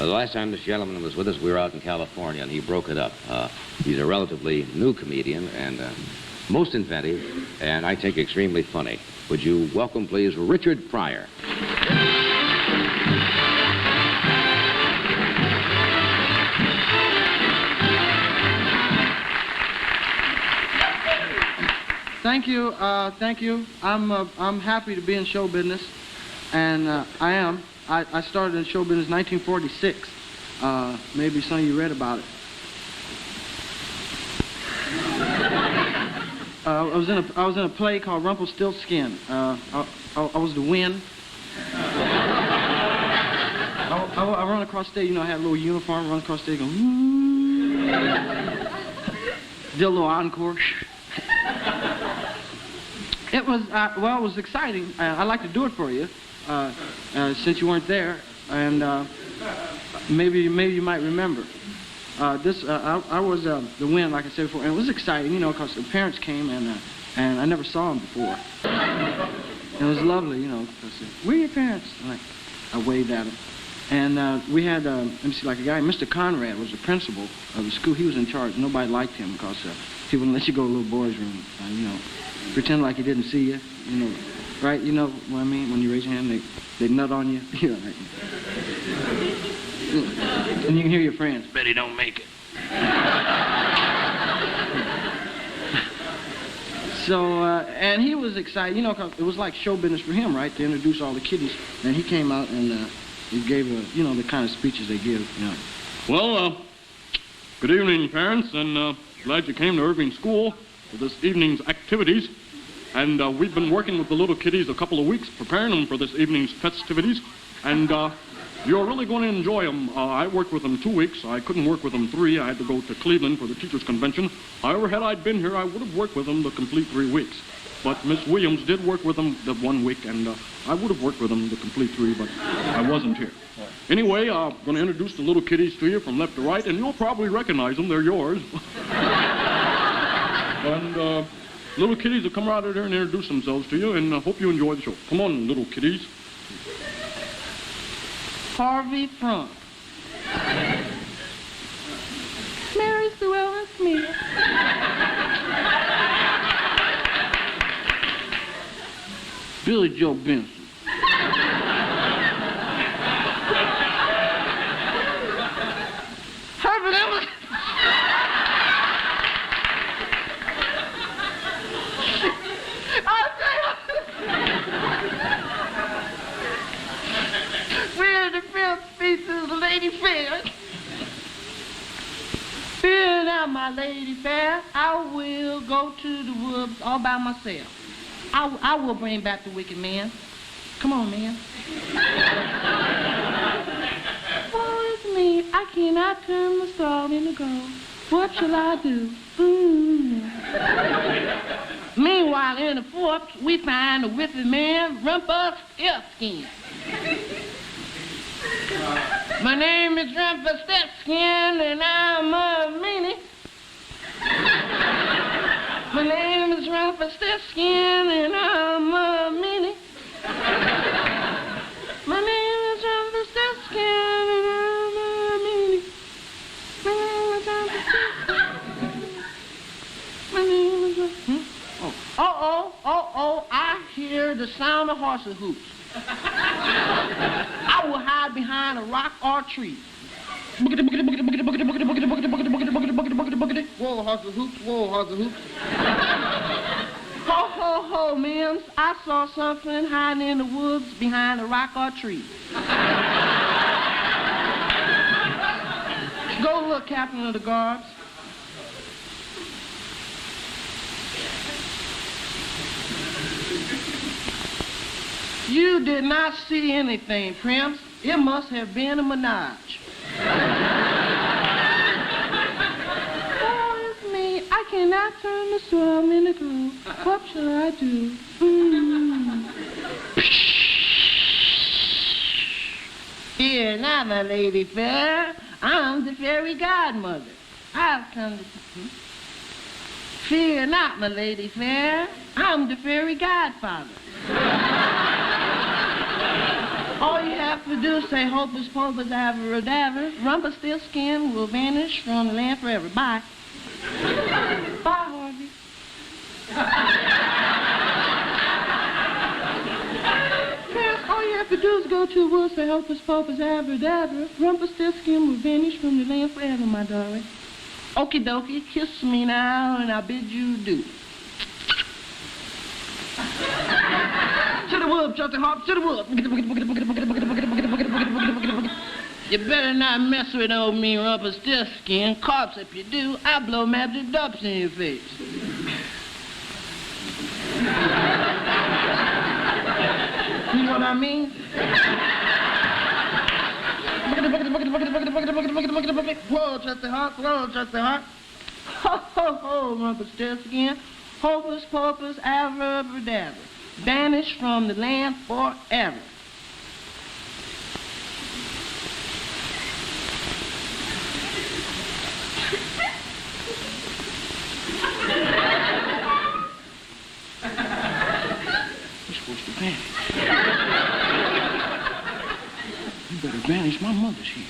The last time this gentleman was with us, we were out in California, and he broke it up. He's a relatively new comedian and most inventive, and I think extremely funny. Would you welcome, please, Richard Pryor. Thank you, thank you. I'm happy to be in show business, and I am. I started in show business in 1946. Maybe some of you read about it. I was in a play called Rumpelstiltskin. I was the wind. I run across stage. You know, I had a little uniform. Run across stage, go. Did a little encore. It was well. It was exciting. I'd like to do it for you, since you weren't there, and maybe you might remember. I was the wind, like I said before, and it was exciting, you know, because the parents came and I never saw them before. And it was lovely, you know. Because, where are your parents? I waved at them, and we had let me see, like a guy, Mr. Conrad was the principal of the school. He was in charge. Nobody liked him because he wouldn't let you go to the little boys' room, you know. Pretend like he didn't see you, you know, right? You know what I mean? When you raise your hand, they nut on you. You know, right? And you can hear your friends, Betty don't make it. So, and he was excited, you know, 'cause it was like show business for him, right? To introduce all the kiddies. And he came out and he gave, you know, the kind of speeches they give, you know. Well, good evening, parents, and glad you came to Irving School for this evening's activities. And we've been working with the little kiddies a couple of weeks, preparing them for this evening's festivities. And you're really going to enjoy them. I worked with them 2 weeks. I couldn't work with them 3. I had to go to Cleveland for the teachers' convention. However, had I been here, I would have worked with them the complete 3 weeks. But Miss Williams did work with them the 1 week, and I would have worked with them the complete 3, but I wasn't here. Anyway, I'm going to introduce the little kiddies to you from left to right, and you'll probably recognize them. They're yours. And little kiddies will come right out here and introduce themselves to you, and I hope you enjoy the show. Come on, little kiddies. Harvey Frunk. Mary Sue Ellen Smith. Billy Joe Benson. Herbert Emmett. Lady fair. Fear not, my lady fair. I will go to the woods all by myself. I will bring back the wicked man. Come on, man. Woe is me, I cannot turn the salt into gold. What shall I do? Meanwhile, in the fort, we find the wicked man, Rumpelstiltskin. My name is Rumpelstiltskin, and I'm a meanie. My name is Rumpelstiltskin, and I'm a meanie. My name is Rumpelstiltskin, and I'm a meanie. My name is Rumpelstiltskin. My name is Oh, I hear the sound of horses' hooves. I will hide behind a rock or tree. Boogity, boogity, boogity, boogity, boogity, boogity, boogity, boogity, boogity, boogity, boogity, boogity, boogity, boogity. Whoa, horses hoops, whoa, horses hoops. Ho, ho, ho, Mims. I saw something hiding in the woods behind a rock or tree. Go look, Captain of the Guards. You did not see anything, Prince. It must have been a menage. Oh, it's me. I cannot turn the storm into gold. What shall I do? Fear not, my lady fair. I'm the fairy godmother. I've come to... Fear not, my lady fair. I'm the fairy godfather. All you have to do is say hocus pocus abracadabra. Rumpelstiltskin will vanish from the land forever. Bye. Bye, Harvey. Parents, all you have to do is go to the woods, say hocus pocus abracadabra. Rumpelstiltskin will vanish from the land forever, my darling. Okie dokie, kiss me now, and I bid you do. To the woods, Justin Hop, to the woods. You better not mess with old me Rumpelstiltskin. Corpse, if you do, I'll blow magic drops in your face. You know what I mean? Whoa, Justin Hop, whoa, Justin Hop. Ho, ho, ho, Rumpelstiltskin. Hocus pocus abracadabra. Vanish from the land forever. You're supposed to vanish. You better vanish. My mother's here.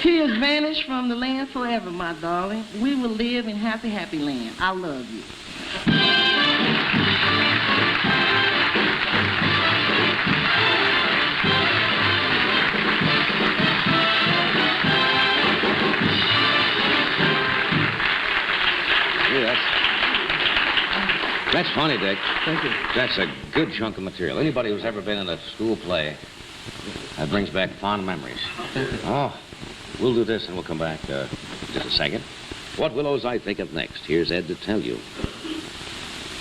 He has vanished from the land forever, my darling. We will live in happy, happy land. I love you. Yeah, that's funny, Dick. Thank you. That's a good chunk of material. Anybody who's ever been in a school play, that brings back fond memories. Oh, we'll do this and we'll come back just a second. What will Ozite think of next? Here's Ed to tell you.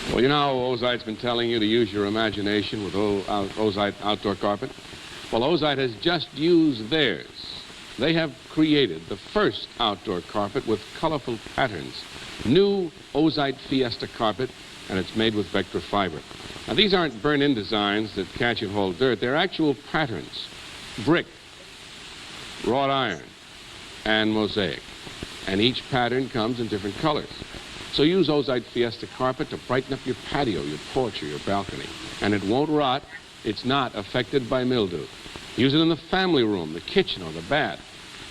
Well, you know how Ozite's been telling you to use your imagination with Ozite outdoor carpet? Well, Ozite has just used theirs. They have created the first outdoor carpet with colorful patterns. New Ozite Fiesta carpet, and it's made with Vectra fiber. Now, these aren't burn-in designs that catch and hold dirt. They're actual patterns. Brick, wrought iron, and mosaic. And each pattern comes in different colors. So use Ozite Fiesta carpet to brighten up your patio, your porch, or your balcony. And it won't rot. It's not affected by mildew. Use it in the family room, the kitchen, or the bath.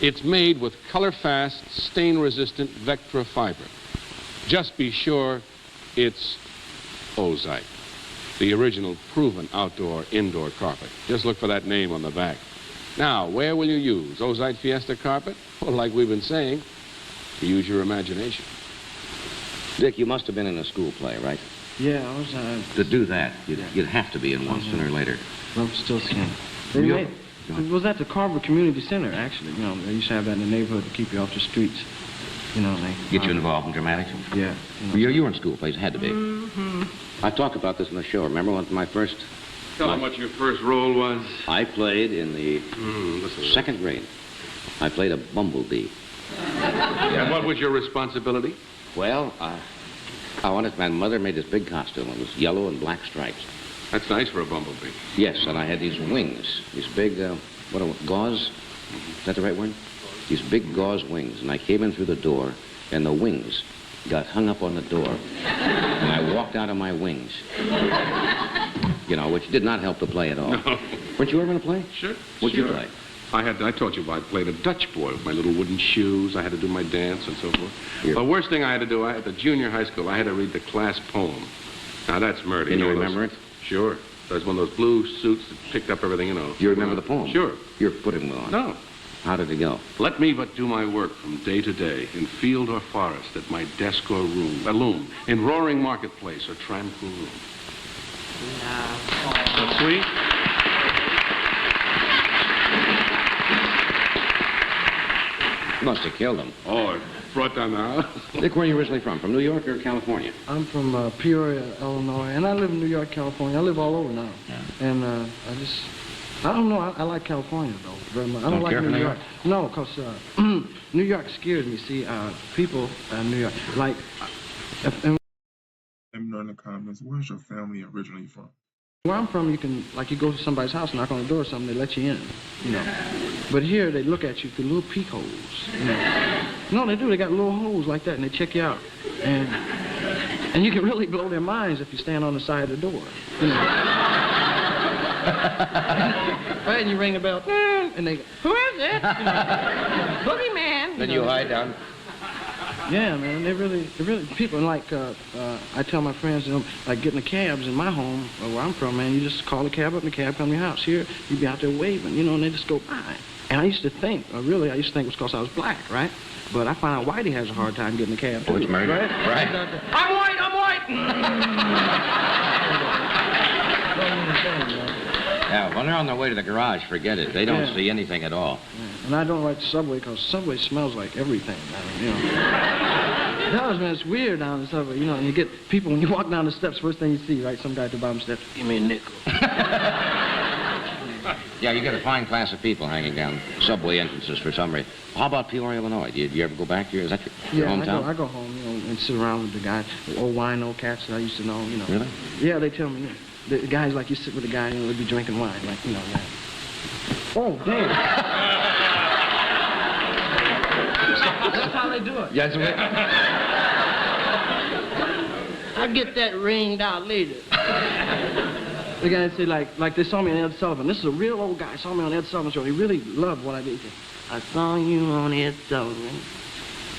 It's made with color-fast, stain-resistant Vectra fiber. Just be sure it's Ozite, the original proven outdoor, indoor carpet. Just look for that name on the back. Now, where will you use Ozite Fiesta carpet? Well, like we've been saying, use your imagination. Dick, you must have been in a school play, right? Yeah, I was, To do that, you'd have to be in one sooner or later. Rumpelstiltskin. You- It was at the Carver Community Center, actually. You know, they used to have that in the neighborhood to keep you off the streets. You know, they... Get you involved in dramatics? Yeah. You were in school plays, had to be. Mm-hmm. I talked about this in the show. Remember when my first... Tell them what your first role was. I played in the second grade. I played a bumblebee. And what was your responsibility? Well, I wanted... My mother made this big costume. It was yellow and black stripes. That's nice for a bumblebee. Yes, and I had these wings. These big, gauze? Is that the right word? These big gauze wings. And I came in through the door, and the wings got hung up on the door. And I walked out of my wings. You know, which did not help the play at all. No. Weren't you ever in a play? Sure. What'd you play? I told you I played a Dutch boy with my little wooden shoes. I had to do my dance and so forth. Here. The worst thing I had to do, at the junior high school, I had to read the class poem. Now, that's murder. Can you know remember those? it? Sure. There's one of those blue suits that picked up everything, you know. You remember the poem? Sure. You're putting them on. No. How did it go? Let me but do my work from day to day, in field or forest, at my desk or loom, in roaring marketplace or tranquil room. That's sweet. Must have killed him. Oh, it brought down the house. Dick, where are you originally from? From New York or California? I'm from Peoria, Illinois, and I live in New York, California. I live all over now. Yeah. And I don't know, I like California, though, very much. I don't like care for New New York. No, because New York scares me. See, people in New York, like... Let me know in the comments, where's your family originally from? Where I'm from, you can, like, you go to somebody's house, knock on the door or something, they let you in, you know. But here, they look at you through little peek holes, you know. No, they do. They got little holes like that, and they check you out. And And you can really blow their minds if you stand on the side of the door. You know? Right, and you ring the bell, and they go, who is it? You know, boogeyman. Then you hide down. Yeah, man, they really, people like, I tell my friends, you know, like getting the cabs in my home, where I'm from, man, you just call the cab up and the cab come to your house. Here, you'd be out there waving, you know, and they just go by. And I used to think, it was because I was black, right? But I found out Whitey has a hard time getting the cab, too. Oh, it's murder. Right. I'm white! Yeah, when they're on their way to the garage, forget it. They don't see anything at all. Yeah. And I don't like the subway because Subway smells like everything. I mean, you know. It does, man. It's weird down the subway, you know. And you get people, when you walk down the steps, first thing you see, right, some guy at the bottom steps, give me a nickel. Yeah, you get a fine class of people hanging down subway entrances for some reason. How about Peoria, Illinois? Do you ever go back here? Is that your hometown? I go home, you know, and sit around with the guys, the old wino cats that I used to know, you know. Really? Yeah, they tell me, you know, the guys like you sit with a guy, you know, they'd be drinking wine, like, you know, yeah. Oh, damn. That's how they do it. Yes, I'll get that ringed out later. The guy say, like they saw me on Ed Sullivan. This is a real old guy. Saw me on Ed Sullivan's show. He really loved what I did. He said, I saw you on Ed Sullivan.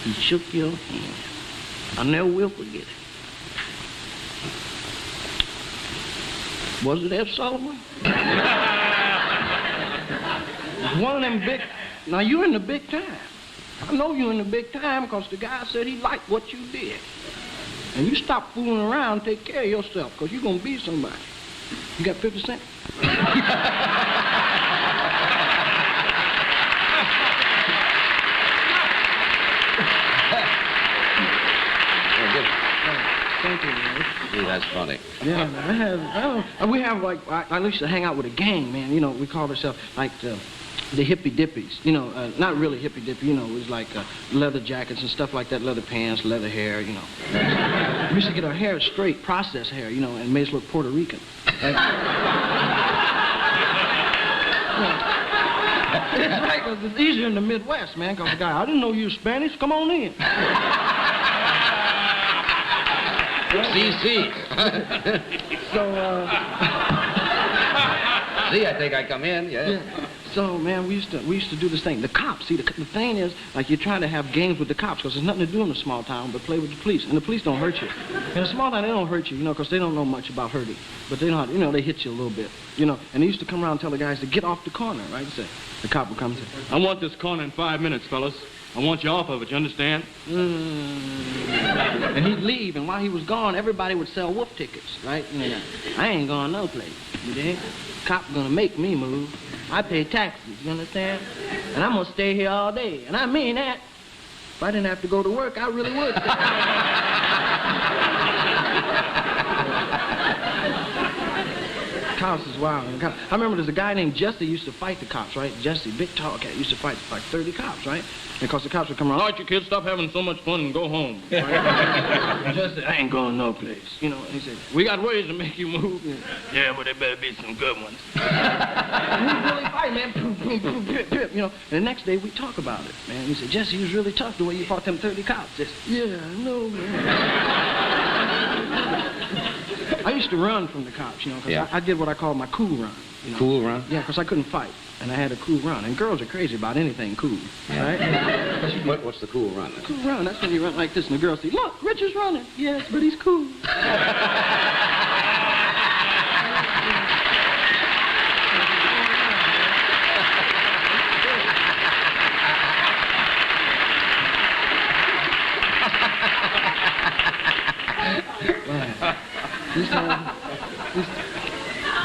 He shook your hand. I never will forget it. Was it Ed Sullivan? One of them big... Now, you're in the big time. I know you're in the big time because the guy said he liked what you did. And you stop fooling around and take care of yourself because you're going to be somebody. You got 50 cents? Thank you, man. Gee, that's funny. Yeah, man. We have like, I used to hang out with a gang, man. You know, we called ourselves like the hippie dippies. You know, not really hippie dippy, you know, it was like leather jackets and stuff like that, leather pants, leather hair, you know. We used to get our hair straight, processed hair, you know, and made us look Puerto Rican. It's right, 'cause it's easier in the Midwest, man, because the guy, I didn't know you were Spanish, come on in. CC. So, See, I think I come in, yeah. So, man, we used to do this thing. The cops, see, the thing is, like, you're trying to have games with the cops because there's nothing to do in a small town but play with the police. And the police don't hurt you. In a small town, they don't hurt you, you know, because they don't know much about hurting. But they know how, you know, they hit you a little bit, you know. And they used to come around and tell the guys to get off the corner, right? Say, the cop would come and say, I want this corner in 5 minutes, fellas. I want you off of it, you understand? And he'd leave, and while he was gone, everybody would sell wolf tickets, right? You know, I ain't going no place, you dig? Cop gonna make me move. I pay taxes, you understand? And I'm gonna stay here all day, and I mean that. If I didn't have to go to work, I really would. Cops is wild. I remember there's a guy named Jesse used to fight the cops, right? Jesse, big tall cat, used to fight like 30 cops, right? Because the cops would come around, All right, you kids, stop having so much fun and go home. right? Jesse, I ain't going no place, you know. And he said, we got ways to make you move. Yeah, but there better be some good ones. And he was really fighting, man. Boom, boom, boom, pip, pip, you know. And the next day we talk about it, man. He said, Jesse, you was really tough the way you fought them 30 cops. I said, yeah, I know, man. I used to run from the cops, you know, because I did what I call my cool run. You know? Cool run? Yeah, because I couldn't fight, and I had a cool run. And girls are crazy about anything cool, right? What's the cool run? Cool run, that's when you run like this, and the girls say, look, Richard's running. Yes, but he's cool.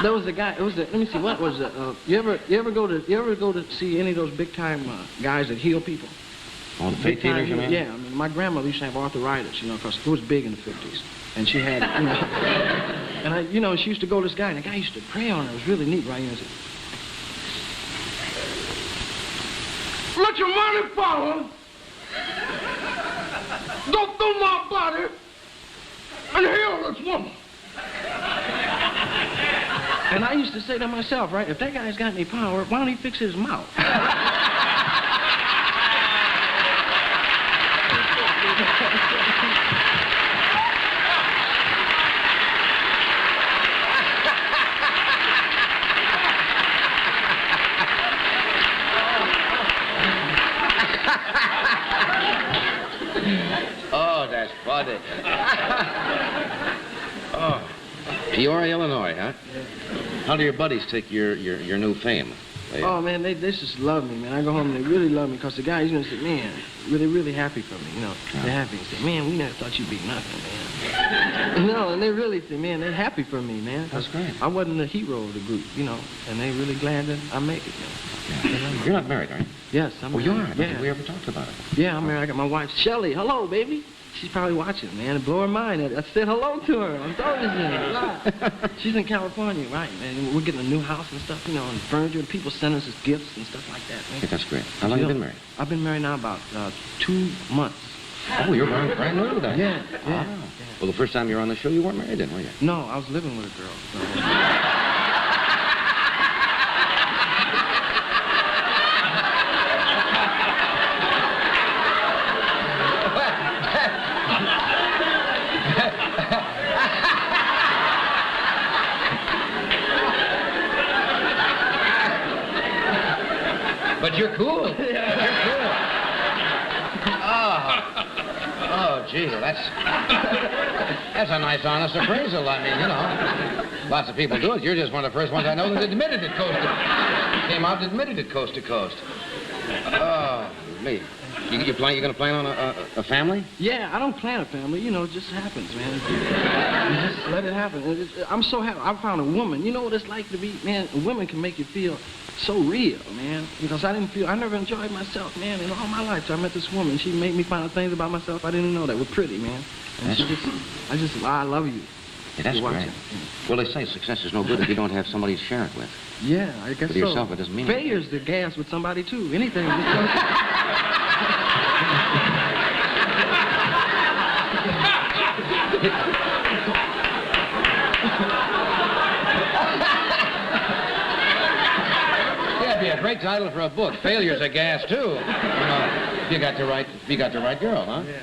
There was a guy. Let me see. What was it? You ever go to see any of those big time guys that heal people? Oh, the faith healers, you mean? Yeah. I mean, my grandmother used to have arthritis, you know, because it was big in the 50s, and she had, you know, and you know, she used to go to this guy, and the guy used to pray on her. It was really neat, right? You know, let your money follow. Go through my body and heal this woman. And I used to say to myself, right, if that guy's got any power, why don't he fix his mouth? Really? Oh. Peoria, Illinois, huh? How do your buddies take your new fame? Oh, man, they just love me, man. I go home and they really love me because the guys, you know, say, man, they're really happy for me, you know. They're happy. They say, man, we never thought you'd be nothing, man. No, and they really say, man, they're happy for me, man. That's great. I wasn't the hero of the group, you know, and they're really glad that I make it, you know. Yeah. You're not married, are you? Yes, I'm married. You are? I don't Yeah. think we ever talked about it. Yeah, I'm married. I got my wife, Shelly. Hello, baby. She's probably watching, man. It blew her mind. I said hello to her on television. She's in California, right, man. We're getting a new house and stuff, you know, and furniture, and people send us gifts and stuff like that, man. Yeah, that's great. How long have you been married? I've been married now about 2 months. Oh, you're brand new to that. Yeah. Well, the first time you were on the show, you weren't married then, were you? No, I was living with a girl. So. But you're cool. You're cool. Oh, gee, that's a nice, honest appraisal. I mean, you know, lots of people do it. You're just one of the first ones I know that admitted it came out and admitted it coast to coast. Oh, me. You're going to plan on a family? Yeah, I don't plan a family. You know, it just happens, man. You just let it happen. I'm so happy. I found a woman. You know what it's like to be, man, women can make you feel so real, man. Because I never enjoyed myself, man, in all my life. So I met this woman. She made me find out things about myself I didn't know that were pretty, man. And I love you. Yeah, that's great. Well, they say success is no good if you don't have somebody to share it with. Yeah, I guess with yourself, it doesn't mean Failure's the gas with somebody, too. Anything. That'd be a great title for a book. Failure's a gas, too. You know, you got the right girl, huh? Yeah.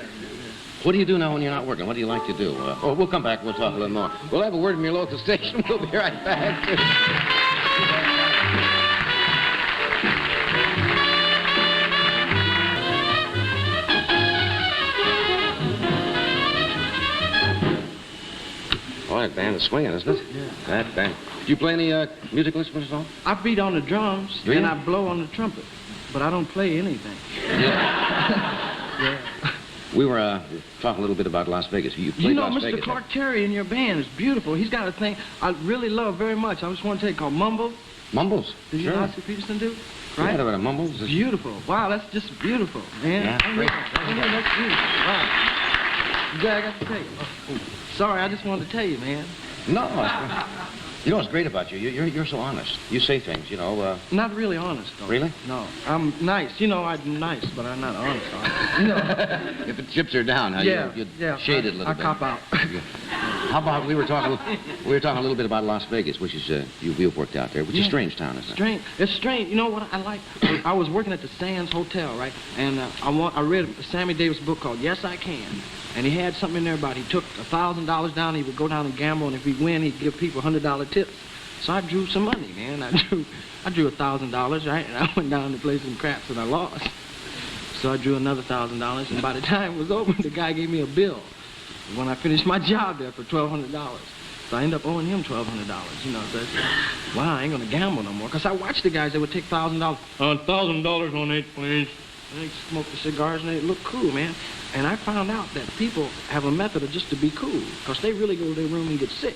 What do you do now when you're not working? What do you like to do? We'll come back. We'll talk a little more. We'll have a word from your local station. We'll be right back. Oh, that band is swinging, isn't it? Yeah. That band. Do you play any musical instruments at all? I beat on the drums, Do you? and I blow on the trumpet, but I don't play anything. Yeah. We were talking a little bit about Las Vegas. You played Las Mr. Vegas. Clark Terry in your band is beautiful. He's got a thing I really love very much. I just want to tell you, called Mumbles. Mumbles? Did you Sure. know Oscar Peterson do? Right? Right? Yeah, about a Mumbles. It's beautiful. Wow, that's just beautiful, man. Yeah, great. That's beautiful. Wow. Yeah, I got to tell you. Oh, sorry, I just wanted to tell you, man. No. You know what's great about you? You're so honest. You say things, you know. Not really honest, though. Really? No. I'm nice. You know, I'm nice, but I'm not honest. You know. If the chips are down, you shade it a little I bit. cop out. How about we were talking a little bit about Las Vegas, which is you've worked out there, which is a strange town, isn't it? Strange. It's strange. You know what I like? I was working at the Sands Hotel, right? And I read Sammy Davis' book called Yes, I Can. And he had something in there about he took $1,000 down, he would go down and gamble, and if he'd win, he'd give people $100 tips. So I drew some money, man. I drew $1,000, right? And I went down to play some craps and I lost. So I drew another $1,000, and by the time it was over, the guy gave me a bill when I finished my job there for $1,200. So I ended up owing him $1,200, you know. So I said, wow, I ain't gonna gamble no more. Because I watched the guys that would take $1,000. $1,000 on 8, please. And they smoked the cigars and they looked cool, man. And I found out that people have a method of just to be cool, because they really go to their room and get sick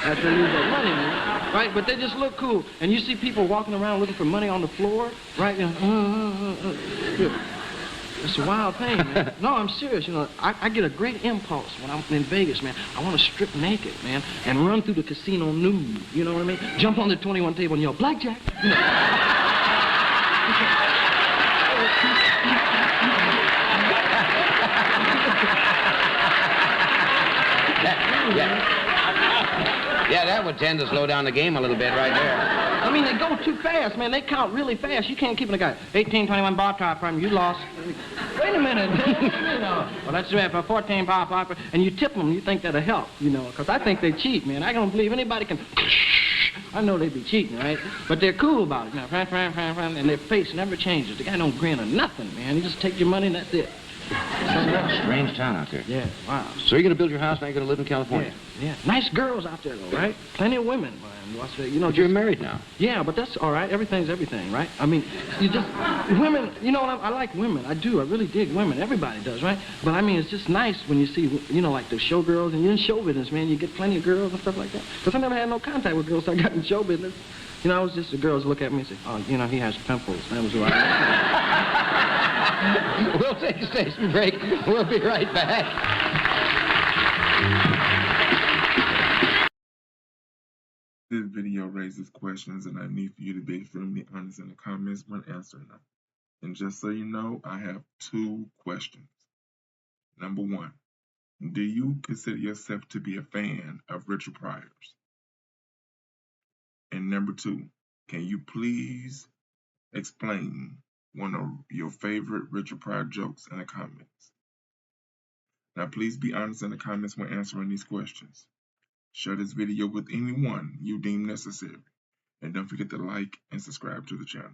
after they lose their money, man. Right? But they just look cool. And you see people walking around looking for money on the floor, right? You know, it's a wild thing, man. No, I'm serious. You know, I get a great impulse when I'm in Vegas, man. I want to strip naked, man, and run through the casino nude. You know what I mean? Jump on the 21 table and yell, blackjack. You know. Yeah, that would tend to slow down the game a little bit right there. I mean, they go too fast, man. They count really fast. You can't keep a guy. 18, 21, bar top from you lost. Wait a minute. You know. Well, that's right, for 14, bar top, and you tip them. You think that'll help, you know, because I think they cheat, man. I don't believe anybody can. I know they be cheating, right? But they're cool about it, man. And their face never changes. The guy don't grin or nothing, man. He just take your money and that's it. Something else. Strange town out there. Yeah, wow. So you're going to build your house now? You're going to live in California? Yeah. Nice girls out there, though, right? Plenty of women, man. You know, But you're married now. Yeah, but that's all right. Everything's everything, right? I mean, you just, women, you know, I like women. I do. I really dig women. Everybody does, right? But I mean, it's just nice when you see, you know, like the show girls, and you're in show business, man. You get plenty of girls and stuff like that. Because I never had no contact with girls, so I got in show business. You know, I was just the girls look at me and say, oh, you know, he has pimples. That was what I We'll take a station break. We'll be right back. This video raises questions, and I need for you to be extremely honest in the comments when answering them. And just so you know, I have 2 questions. Number 1, do you consider yourself to be a fan of Richard Pryor's? And number 2, can you please explain one of your favorite Richard Pryor jokes in the comments? Now, please be honest in the comments when answering these questions. Share this video with anyone you deem necessary. And don't forget to like and subscribe to the channel.